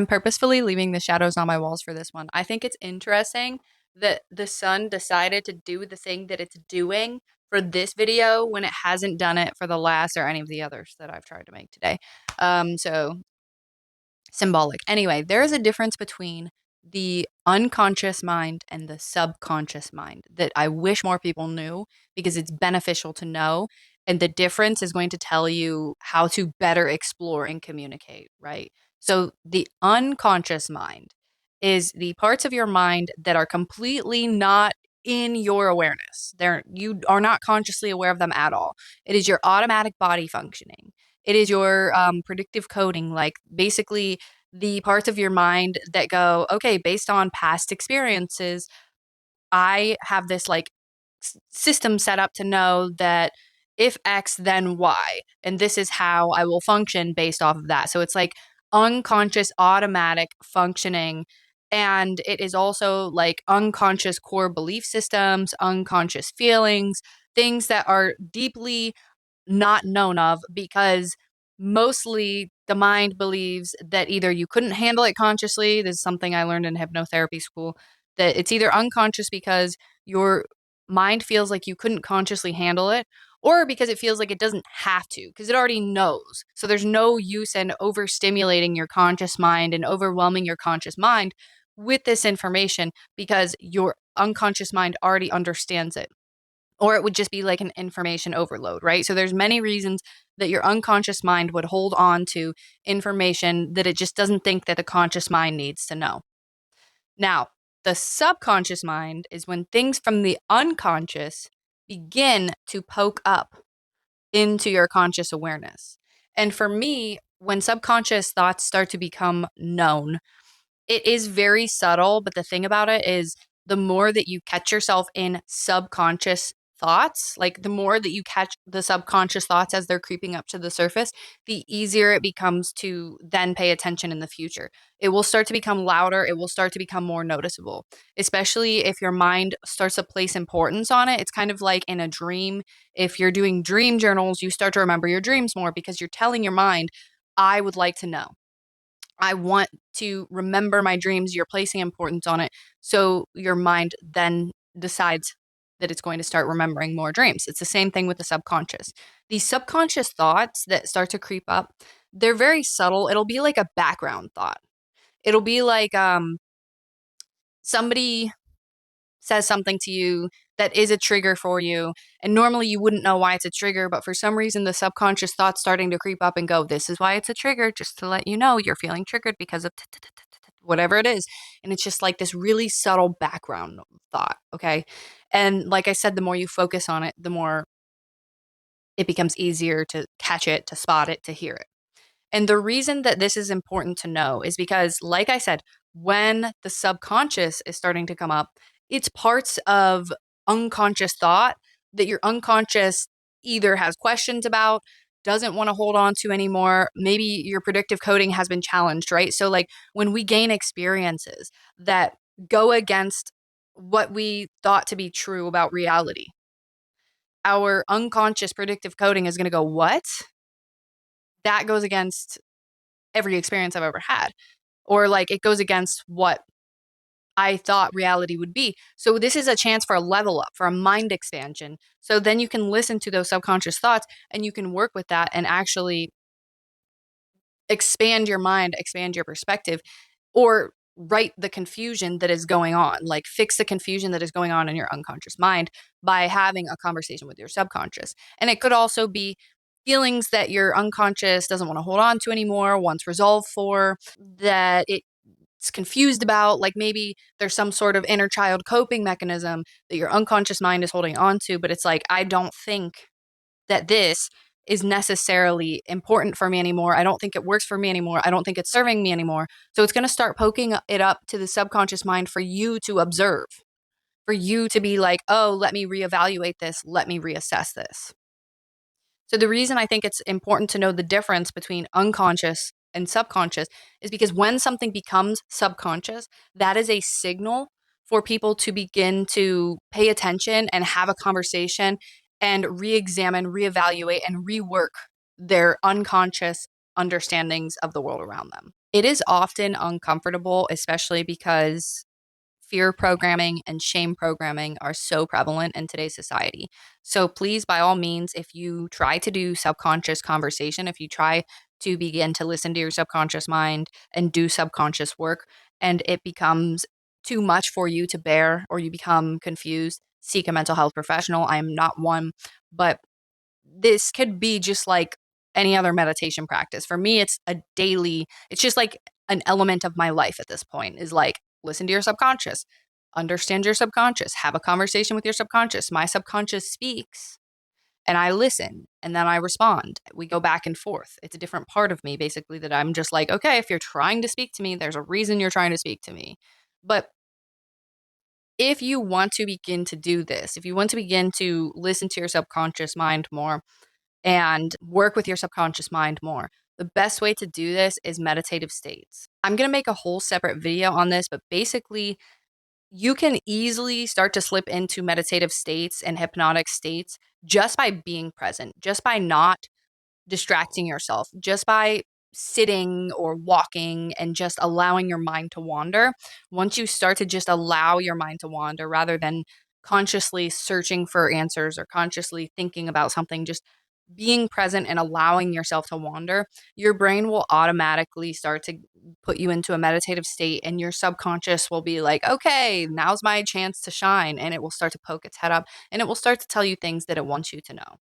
I'm purposefully leaving the shadows on my walls for this one. I think it's interesting that the sun decided to do the thing that it's doing for this video when it hasn't done it for the last or any of the others that I've tried to make today. So symbolic. Anyway, there is a difference between the unconscious mind and the subconscious mind that I wish more people knew because it's beneficial to know. And the difference is going to tell you how to better explore and communicate, right? So, the unconscious mind is the parts of your mind that are completely not in your awareness. You are not consciously aware of them at all. It is your automatic body functioning. It is your predictive coding, like basically the parts of your mind that go, okay, based on past experiences, I have this like system set up to know that if X, then Y. And this is how I will function based off of that. So it's like unconscious, automatic functioning. And it is also like unconscious core belief systems, unconscious feelings, things that are deeply not known of because mostly the mind believes that either you couldn't handle it consciously. This is something I learned in hypnotherapy school, that it's either unconscious because your mind feels like you couldn't consciously handle it, or because it feels like it doesn't have to, because it already knows. So there's no use in overstimulating your conscious mind and overwhelming your conscious mind with this information because your unconscious mind already understands it, or it would just be like an information overload, right? So there's many reasons that your unconscious mind would hold on to information that it just doesn't think that the conscious mind needs to know. Now, the subconscious mind is when things from the unconscious begin to poke up into your conscious awareness. And for me, when subconscious thoughts start to become known, it is very subtle, but the thing about it is the more that you catch yourself in subconscious thoughts, like the more that you catch the subconscious thoughts as they're creeping up to the surface, the easier it becomes to then pay attention in the future. It will start to become louder, it will start to become more noticeable, especially if your mind starts to place importance on it. It's kind of like in a dream. If you're doing dream journals, you start to remember your dreams more because you're telling your mind, I would like to know. I want to remember my dreams. You're placing importance on it. So your mind then decides that it's going to start remembering more dreams. It's the same thing with the subconscious. These subconscious thoughts that start to creep up, they're very subtle. It'll be like a background thought. It'll be like somebody says something to you that is a trigger for you. And normally you wouldn't know why it's a trigger, but for some reason the subconscious thought's starting to creep up and go, this is why it's a trigger, just to let you know you're feeling triggered because of whatever it is. And it's just like this really subtle background thought. Okay. And like I said, the more you focus on it, the more it becomes easier to catch it, to spot it, to hear it. And the reason that this is important to know is because, like I said, when the subconscious is starting to come up, it's parts of unconscious thought that your unconscious either has questions about, doesn't want to hold on to anymore. Maybe your predictive coding has been challenged, right? So, like when we gain experiences that go against what we thought to be true about reality, our unconscious predictive coding is going to go, what? That goes against every experience I've ever had. Or like it goes against what I thought reality would be. So this is a chance for a level up, for a mind expansion. So then you can listen to those subconscious thoughts and you can work with that and actually expand your mind, expand your perspective, or write the confusion that is going on, like fix the confusion that is going on in your unconscious mind by having a conversation with your subconscious. And it could also be feelings that your unconscious doesn't want to hold on to anymore, wants resolve for, that it's confused about. Like maybe there's some sort of inner child coping mechanism that your unconscious mind is holding on to, but it's like, I don't think that this is necessarily important for me anymore. I don't think it works for me anymore. I don't think it's serving me anymore. So it's going to start poking it up to the subconscious mind for you to observe, for you to be like, oh, let me reevaluate this. Let me reassess this. So the reason I think it's important to know the difference between unconscious and subconscious is because when something becomes subconscious, that is a signal for people to begin to pay attention and have a conversation and re-examine, reevaluate, and rework their unconscious understandings of the world around them. It is often uncomfortable, especially because fear programming and shame programming are so prevalent in today's society. So please, by all means, if you try to do subconscious conversation, if you try to begin to listen to your subconscious mind and do subconscious work, and it becomes too much for you to bear or you become confused, seek a mental health professional. I am not one, but this could be just like any other meditation practice. For me, it's just like an element of my life at this point is like listen to your subconscious, understand your subconscious, have a conversation with your subconscious. My subconscious speaks and I listen and then I respond. We go back and forth. It's a different part of me basically that I'm just like, okay, if you're trying to speak to me, there's a reason you're trying to speak to me. But if you want to begin to do this, if you want to begin to listen to your subconscious mind more, and work with your subconscious mind more. The best way to do this is meditative states. I'm going to make a whole separate video on this, but basically, you can easily start to slip into meditative states and hypnotic states just by being present, just by not distracting yourself, just by sitting or walking and just allowing your mind to wander. Once you start to just allow your mind to wander rather than consciously searching for answers or consciously thinking about something, just being present and allowing yourself to wander, your brain will automatically start to put you into a meditative state, and your subconscious will be like, okay, now's my chance to shine. And it will start to poke its head up and it will start to tell you things that it wants you to know.